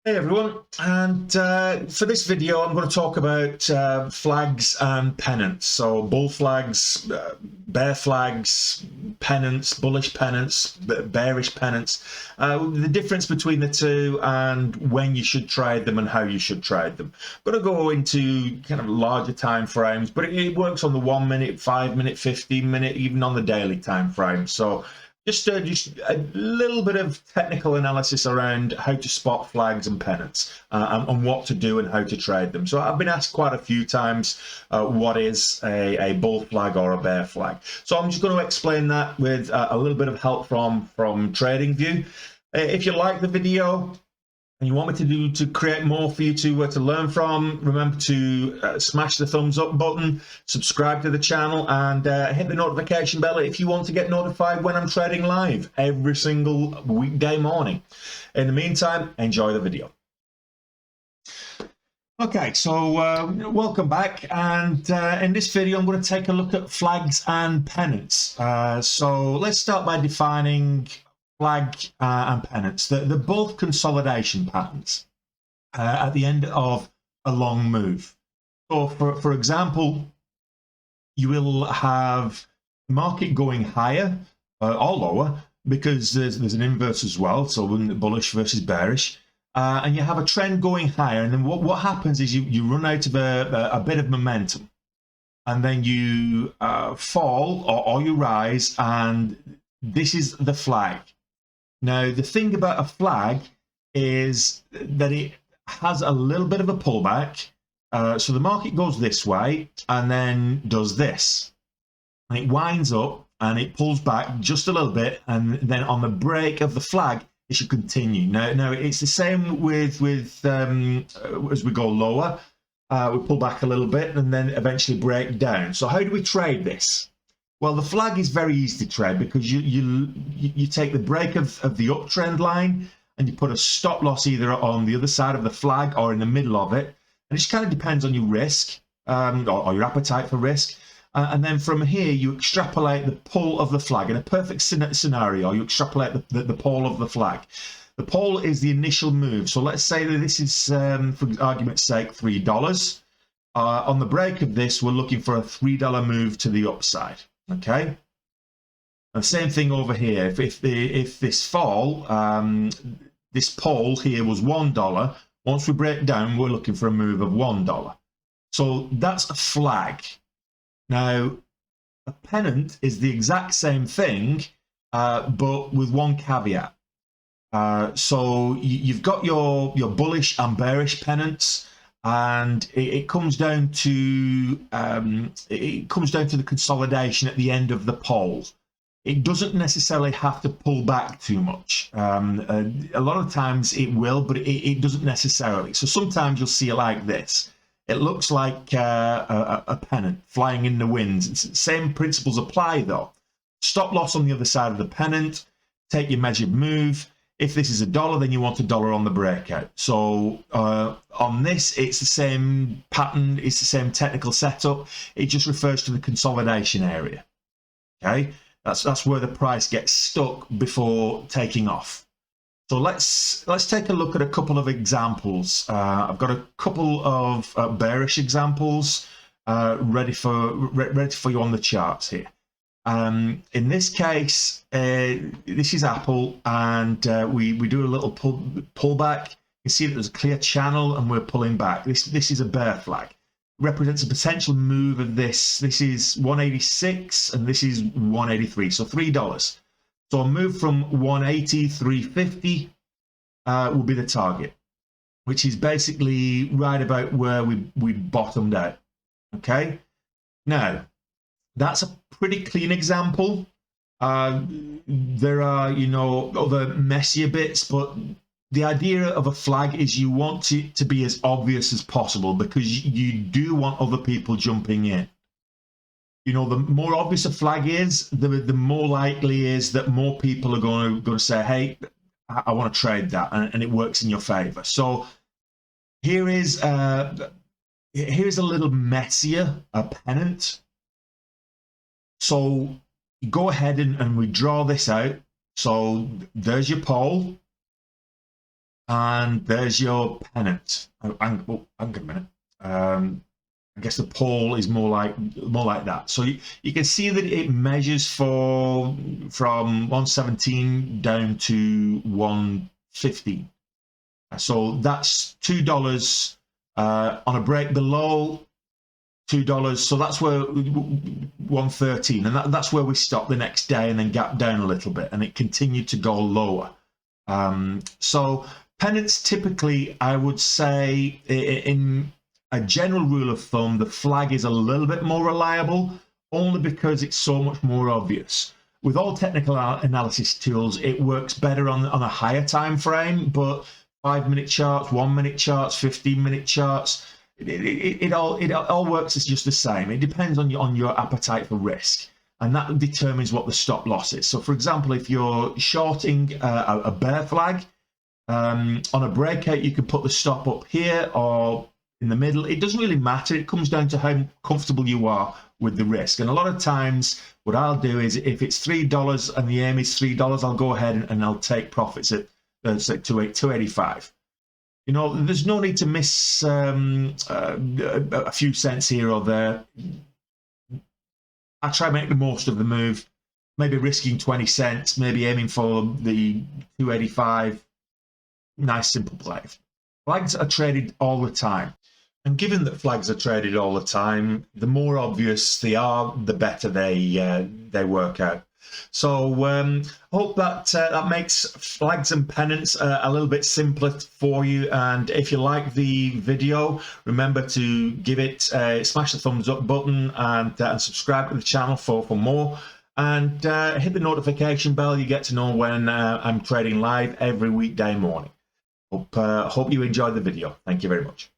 Hey everyone, and for this video I'm going to talk about flags and pennants. So bull flags, bear flags, pennants, bullish pennants, bearish pennants, the difference between the two and when you should trade them and how you should trade them. I'm going to go into kind of larger time frames, but it works on the 1 minute, 5 minute, 15 minute, even on the daily time frame. So just a little bit of technical analysis around how to spot flags and pennants and what to do and how to trade them. So I've been asked quite a few times what is a bull flag or a bear flag. So I'm just going to explain that with a little bit of help from TradingView. If you like the video and you want me to create more for you to learn from, remember to smash the thumbs up button, subscribe to the channel, and hit the notification bell if you want to get notified when I'm trading live every single weekday morning. In the meantime, enjoy the video. Okay, so welcome back, and in this video I'm going to take a look at flags and pennants. So let's start by defining flag and pennants. They're both consolidation patterns at the end of a long move. So for example, you will have market going higher or lower because there's an inverse as well, so bullish versus bearish. And you have a trend going higher, and then what happens is you run out of a bit of momentum, and then you fall or you rise, and this is the flag. Now, the thing about a flag is that it has a little bit of a pullback. So the market goes this way and then does this. And it winds up and it pulls back just a little bit. And then on the break of the flag, it should continue. Now it's the same with as we go lower. We pull back a little bit and then eventually break down. So how do we trade this? Well, the flag is very easy to trade because you take the break of the uptrend line and you put a stop loss either on the other side of the flag or in the middle of it. And it just kind of depends on your risk or your appetite for risk. And then from here, you extrapolate the pull of the flag. In a perfect scenario, you extrapolate the pull of the flag. The pull is the initial move. So let's say that this is, for argument's sake, $3. On the break of this, we're looking for a $3 move to the upside. Okay, and same thing over here. If this fall, this pole here was $1. Once we break down, we're looking for a move of $1. So that's a flag. Now, a pennant is the exact same thing, but with one caveat. So you've got your bullish and bearish pennants. And it comes down to the consolidation at the end of the pole. It doesn't necessarily have to pull back too much. A lot of times it will, but it doesn't necessarily. So sometimes you'll see it like this. It looks like a pennant flying in the wind. Same principles apply though. Stop loss on the other side of the pennant. Take your measured move. If this is $1, then you want $1 on the breakout. So on this, it's the same pattern, it's the same technical setup. It just refers to the consolidation area. Okay, that's where the price gets stuck before taking off. So let's take a look at a couple of examples. I've got a couple of bearish examples ready for you on the charts here. In this case, this is Apple, and we do a little pullback. You see that there's a clear channel, and we're pulling back. This is a bear flag. It represents a potential move of this. This is 186, and this is 183, so $3. So a move from 180, 350 will be the target, which is basically right about where we bottomed out. Okay, now that's a pretty clean example. There are, other messier bits, but the idea of a flag is you want it to be as obvious as possible because you do want other people jumping in. The more obvious a flag is, the more likely is that more people are going to say, hey, I want to trade that, and it works in your favor. So here's a little messier pennant. So go ahead and we draw this out. So there's your pole. and there's your pennant. Oh, hang on a minute. I guess the pole is more like that. So you can see that it measures from 117 down to 115. So that's $2 on a break below $2. So that's where 113, and that's where we stopped the next day, and then gap down a little bit, and it continued to go lower. So pennants, typically, I would say, in a general rule of thumb, the flag is a little bit more reliable, only because it's so much more obvious. With all technical analysis tools, it works better on a higher time frame, but 5-minute charts, 1-minute charts, 15-minute charts, it all works as just the same. It depends on your appetite for risk, and that determines what the stop loss is. So, for example, if you're shorting a bear flag, on a breakout, you can put the stop up here or in the middle. It doesn't really matter. It comes down to how comfortable you are with the risk. And a lot of times, what I'll do is, if it's $3 and the aim is $3, I'll go ahead and I'll take profits at say 285. You know, there's no need to miss a few cents here or there. I try to make the most of the move, maybe risking 20 cents, maybe aiming for the 285. Nice, simple play. Flags are traded all the time. And given that flags are traded all the time, the more obvious they are, the better they work out. So I hope that makes flags and pennants a little bit simpler for you. And if you like the video, remember to give it smash the thumbs up button, and subscribe to the channel for more. And hit the notification bell. You get to know when I'm trading live every weekday morning. Hope you enjoyed the video. Thank you very much.